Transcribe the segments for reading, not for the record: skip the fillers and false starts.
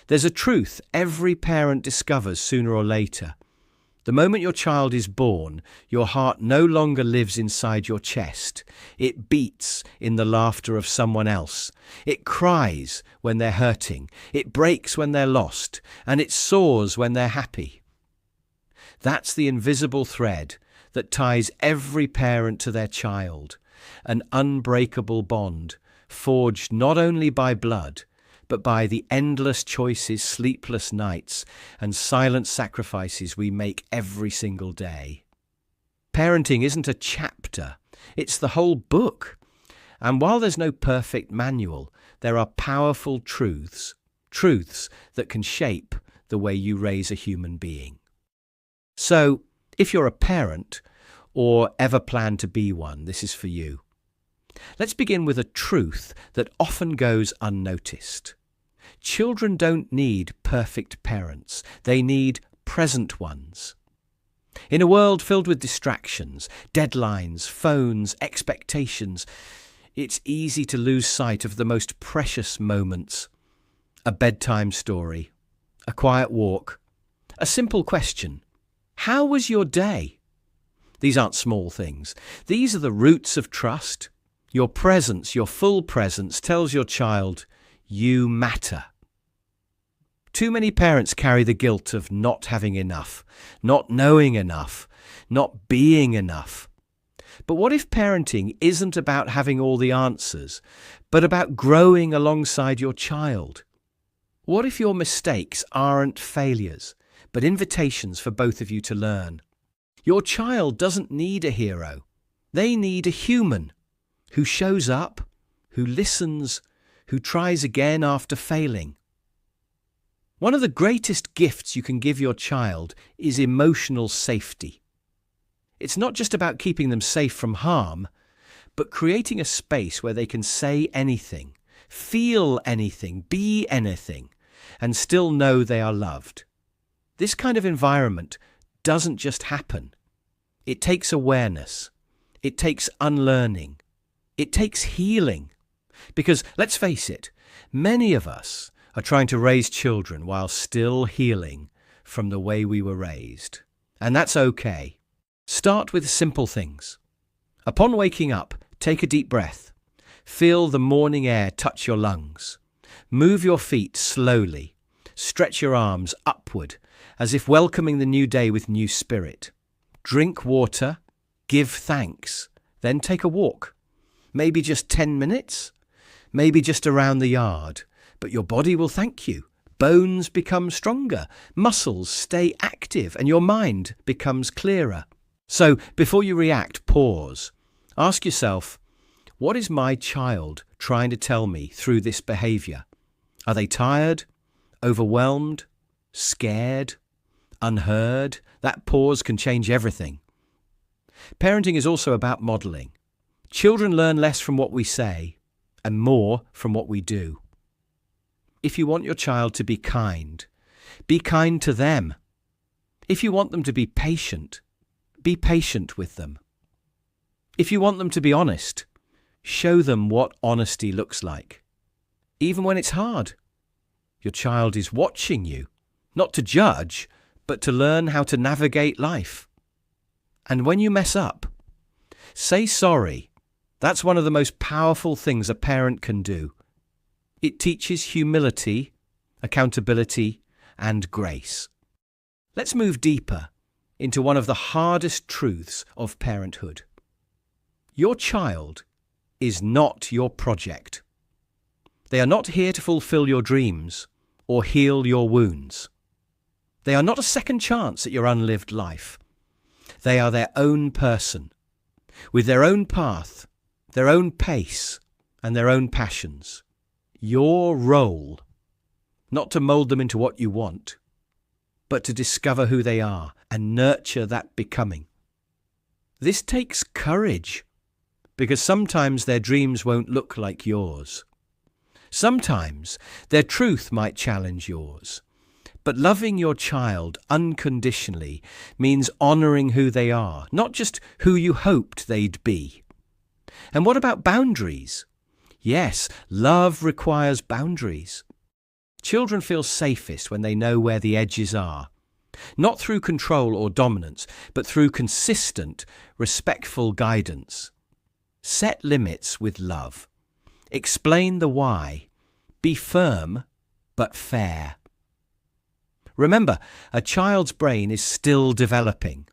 There's a truth every parent discovers sooner or later. The moment your child is born, your heart no longer lives inside your chest. It beats in the laughter of someone else. It cries when they're hurting. It breaks when they're lost. And it soars when they're happy. That's the invisible thread that ties every parent to their child. An unbreakable bond, forged not only by blood, but by the endless choices, sleepless nights, and silent sacrifices we make every single day. Parenting isn't a chapter, it's the whole book. And while there's no perfect manual, there are powerful truths that can shape the way you raise a human being. So, if you're a parent, or ever plan to be one, this is for you. Let's begin with a truth that often goes unnoticed. Children don't need perfect parents. They need present ones. In a world filled with distractions, deadlines, phones, expectations, it's easy to lose sight of the most precious moments. A bedtime story, a quiet walk, a simple question. How was your day? These aren't small things. These are the roots of trust. Your presence, your full presence, tells your child, you matter. Too many parents carry the guilt of not having enough, not knowing enough, not being enough. But what if parenting isn't about having all the answers, but about growing alongside your child? What if your mistakes aren't failures, but invitations for both of you to learn? Your child doesn't need a hero. They need a human who shows up, who listens, who tries again after failing. One of the greatest gifts you can give your child is emotional safety. It's not just about keeping them safe from harm, but creating a space where they can say anything, feel anything, be anything, and still know they are loved. This kind of environment doesn't just happen. It takes awareness. It takes unlearning. It takes healing. Because, let's face it, many of us are trying to raise children while still healing from the way we were raised. And that's okay. Start with simple things. Upon waking up, take a deep breath. Feel the morning air touch your lungs. Move your feet slowly. Stretch your arms upward, as if welcoming the new day with new spirit. Drink water. Give thanks. Then take a walk. Maybe just 10 minutes. Maybe just around the yard. But your body will thank you. Bones become stronger. Muscles stay active. And your mind becomes clearer. So, before you react, pause. Ask yourself, what is my child trying to tell me through this behavior? Are they tired? Overwhelmed? Scared? Unheard? That pause can change everything. Parenting is also about modeling. Children learn less from what we say and more from what we do. If you want your child to be kind to them. If you want them to be patient with them. If you want them to be honest, show them what honesty looks like. Even when it's hard. Your child is watching you, not to judge, but to learn how to navigate life. And when you mess up, say sorry. That's one of the most powerful things a parent can do. It teaches humility, accountability, and grace. Let's move deeper into one of the hardest truths of parenthood. Your child is not your project. They are not here to fulfill your dreams or heal your wounds. They are not a second chance at your unlived life. They are their own person, with their own path, their own pace, and their own passions. Your role, not to mold them into what you want, but to discover who they are and nurture that becoming. This takes courage, because sometimes their dreams won't look like yours. Sometimes their truth might challenge yours. But loving your child unconditionally means honouring who they are, not just who you hoped they'd be. And what about boundaries? Yes, love requires boundaries. Children feel safest when they know where the edges are. Not through control or dominance, but through consistent, respectful guidance. Set limits with love. Explain the why. Be firm, but fair. Remember, a child's brain is still developing.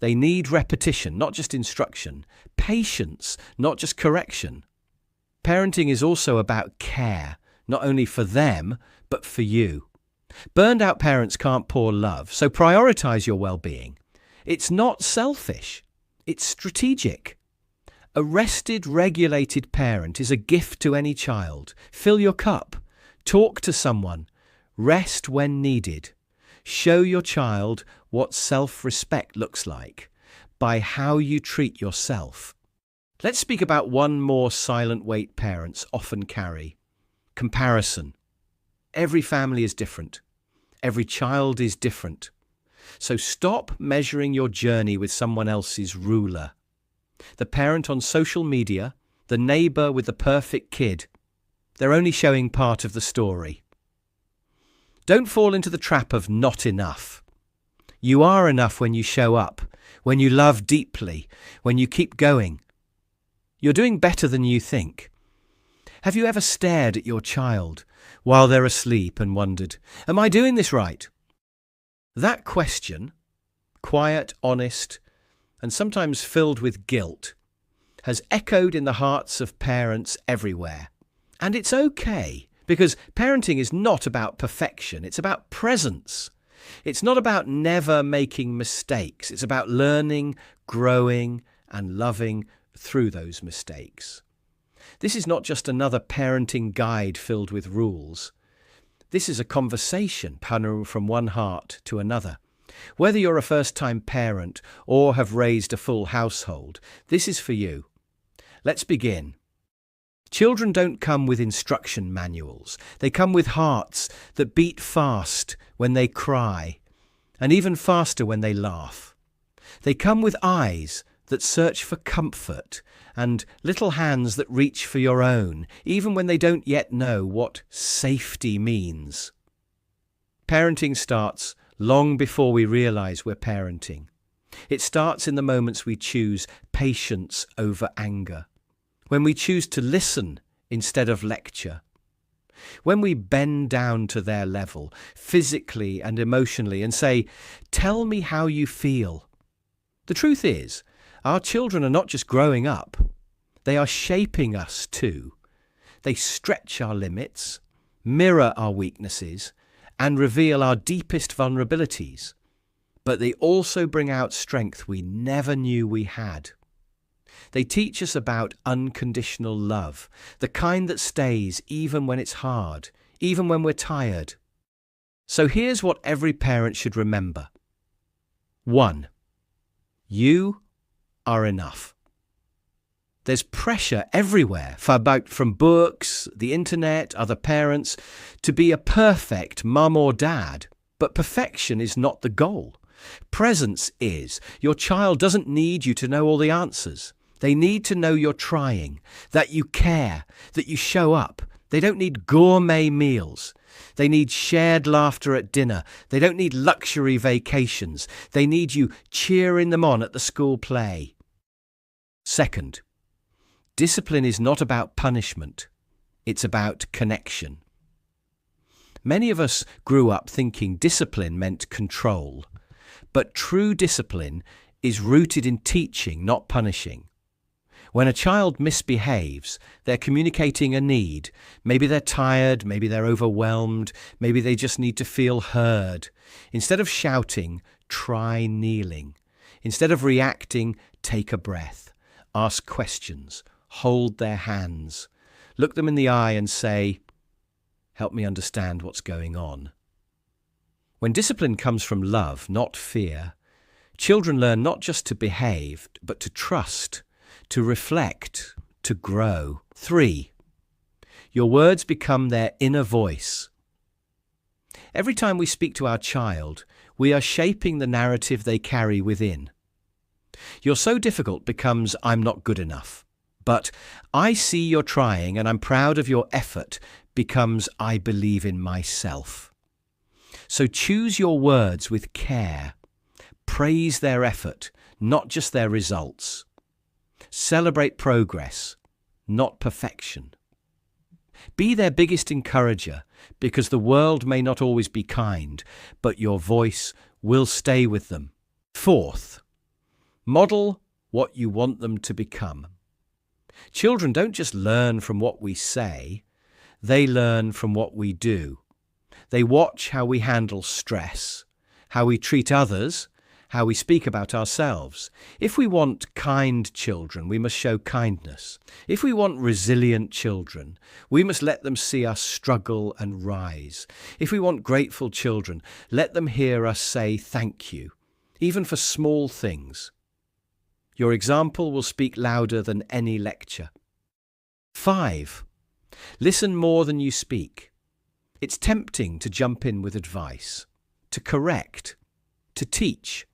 They need repetition, not just instruction. Patience, not just correction. Parenting is also about care, not only for them, but for you. Burned-out parents can't pour love, so prioritize your well-being. It's not selfish, it's strategic. A rested, regulated parent is a gift to any child. Fill your cup. Talk to someone. Rest when needed. Show your child what self-respect looks like by how you treat yourself. Let's speak about one more silent weight parents often carry. Comparison. Every family is different. Every child is different. So stop measuring your journey with someone else's ruler. The parent on social media, the neighbor with the perfect kid. They're only showing part of the story. Don't fall into the trap of not enough. You are enough when you show up, when you love deeply, when you keep going. You're doing better than you think. Have you ever stared at your child while they're asleep and wondered, am I doing this right? That question, quiet, honest, and sometimes filled with guilt, has echoed in the hearts of parents everywhere. And it's okay, because parenting is not about perfection, it's about presence. It's not about never making mistakes, it's about learning, growing, and loving through those mistakes. This is not just another parenting guide filled with rules. This is a conversation panorama from one heart to another. Whether you're a first-time parent or have raised a full household, this is for you. Let's begin. Children don't come with instruction manuals. They come with hearts that beat fast when they cry, and even faster when they laugh. They come with eyes that search for comfort and little hands that reach for your own, even when they don't yet know what safety means. Parenting starts long before we realize we're parenting. It starts in the moments we choose patience over anger, when we choose to listen instead of lecture, when we bend down to their level, physically and emotionally, and say, "Tell me how you feel." The truth is, our children are not just growing up, they are shaping us too. They stretch our limits, mirror our weaknesses, and reveal our deepest vulnerabilities. But they also bring out strength we never knew we had. They teach us about unconditional love, the kind that stays even when it's hard, even when we're tired. So here's what every parent should remember. 1. You are enough. There's pressure everywhere, from books, the internet, other parents, to be a perfect mum or dad. But perfection is not the goal. Presence is. Your child doesn't need you to know all the answers. They need to know you're trying, that you care, that you show up. They don't need gourmet meals. They need shared laughter at dinner. They don't need luxury vacations. They need you cheering them on at the school play. 2. Discipline is not about punishment. It's about connection. Many of us grew up thinking discipline meant control. But true discipline is rooted in teaching, not punishing. When a child misbehaves, they're communicating a need. Maybe they're tired, maybe they're overwhelmed, maybe they just need to feel heard. Instead of shouting, try kneeling. Instead of reacting, take a breath. Ask questions. Hold their hands. Look them in the eye and say, "Help me understand what's going on." When discipline comes from love, not fear, children learn not just to behave, but to trust, to reflect, to grow. 3. Your words become their inner voice. Every time we speak to our child, we are shaping the narrative they carry within. "You're so difficult" becomes "I'm not good enough." But "I see you're trying and I'm proud of your effort" becomes I believe in myself. So choose your words with care. Praise their effort, not just their results. Celebrate progress, not perfection. Be their biggest encourager, because the world may not always be kind, but your voice will stay with them. Fourth, model what you want them to become. Children don't just learn from what we say, they learn from what we do. They watch how we handle stress, how we treat others, how we speak about ourselves. If we want kind children, we must show kindness. If we want resilient children, we must let them see us struggle and rise. If we want grateful children, let them hear us say thank you, even for small things. Your example will speak louder than any lecture. 5. Listen more than you speak. It's tempting to jump in with advice, to correct, to teach.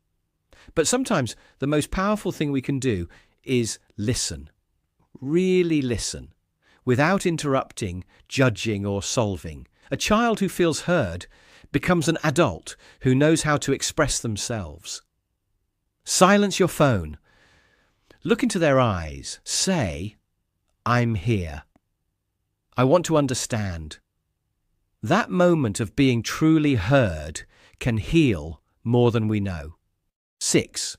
But sometimes the most powerful thing we can do is listen. Really listen, without interrupting, judging, or solving. A child who feels heard becomes an adult who knows how to express themselves. Silence your phone. Look into their eyes. Say, I'm here. I want to understand. That moment of being truly heard can heal more than we know. 6.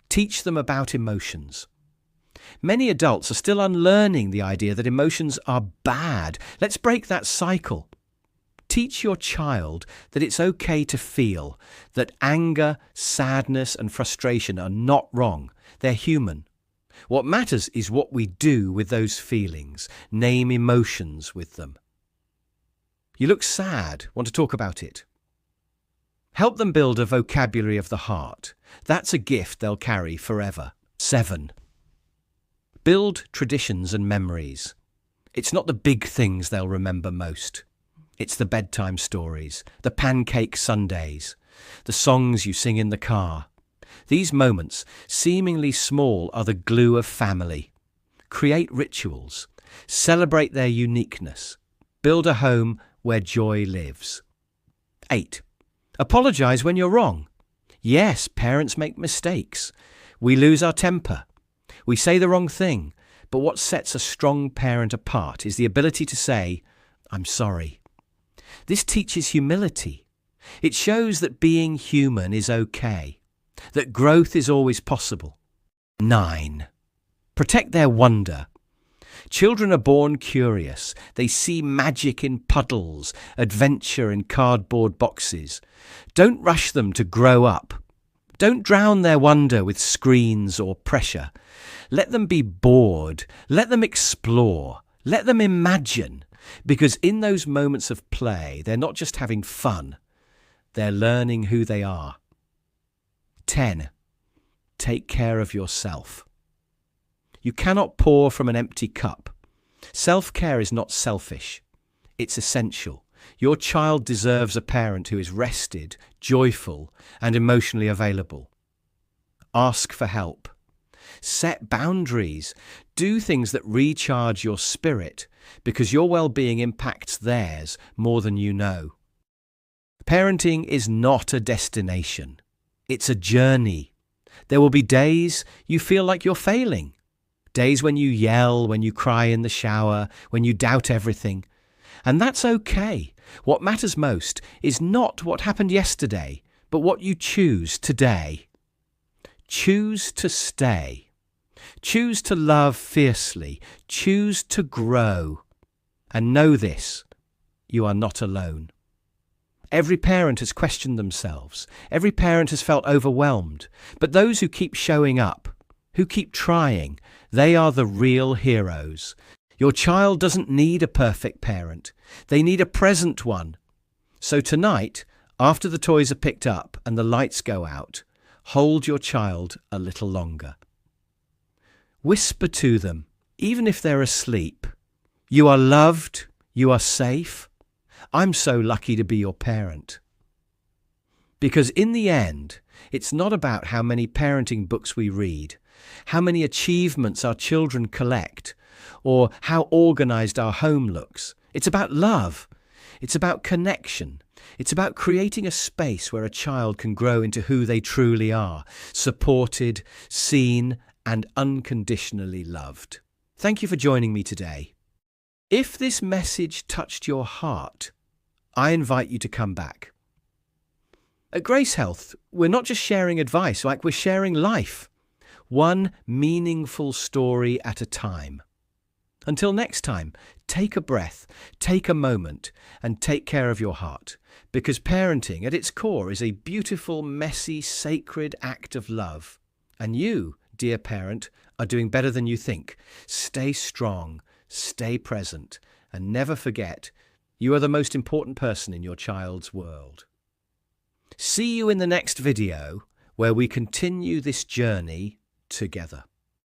Teach them about emotions. Many adults are still unlearning the idea that emotions are bad. Let's break that cycle. Teach your child that it's okay to feel, that anger, sadness, and frustration are not wrong. They're human. What matters is what we do with those feelings. Name emotions with them. You look sad. Want to talk about it? Help them build a vocabulary of the heart. That's a gift they'll carry forever. 7. Build traditions and memories. It's not the big things they'll remember most. It's the bedtime stories, the pancake Sundays, the songs you sing in the car. These moments, seemingly small, are the glue of family. Create rituals. Celebrate their uniqueness. Build a home where joy lives. 8. Apologize when you're wrong. Yes, parents make mistakes. We lose our temper. We say the wrong thing. But what sets a strong parent apart is the ability to say, I'm sorry. This teaches humility. It shows that being human is okay, that growth is always possible. 9. Protect their wonder. Children are born curious. They see magic in puddles, adventure in cardboard boxes. Don't rush them to grow up. Don't drown their wonder with screens or pressure. Let them be bored. Let them explore. Let them imagine. Because in those moments of play, they're not just having fun. They're learning who they are. 10. Take care of yourself. You cannot pour from an empty cup. Self-care is not selfish. It's essential. Your child deserves a parent who is rested, joyful, and emotionally available. Ask for help. Set boundaries. Do things that recharge your spirit, because your well-being impacts theirs more than you know. Parenting is not a destination. It's a journey. There will be days you feel like you're failing. Days when you yell, when you cry in the shower, when you doubt everything. And that's okay. What matters most is not what happened yesterday, but what you choose today. Choose to stay. Choose to love fiercely. Choose to grow. And know this, you are not alone. Every parent has questioned themselves. Every parent has felt overwhelmed. But those who keep showing up, who keep trying, they are the real heroes. Your child doesn't need a perfect parent. They need a present one. So tonight, after the toys are picked up and the lights go out, hold your child a little longer. Whisper to them, even if they're asleep, you are loved, you are safe. I'm so lucky to be your parent. Because in the end, it's not about how many parenting books we read, how many achievements our children collect, or how organized our home looks. It's about love. It's about connection. It's about creating a space where a child can grow into who they truly are, supported, seen, and unconditionally loved. Thank you for joining me today. If this message touched your heart, I invite you to come back. At Grace Health, we're not just sharing advice, we're sharing life, one meaningful story at a time. Until next time, take a breath, take a moment, and take care of your heart, because parenting at its core is a beautiful, messy, sacred act of love. And you, dear parent, are doing better than you think. Stay strong, stay present, and never forget, you are the most important person in your child's world. See you in the next video, where we continue this journey together.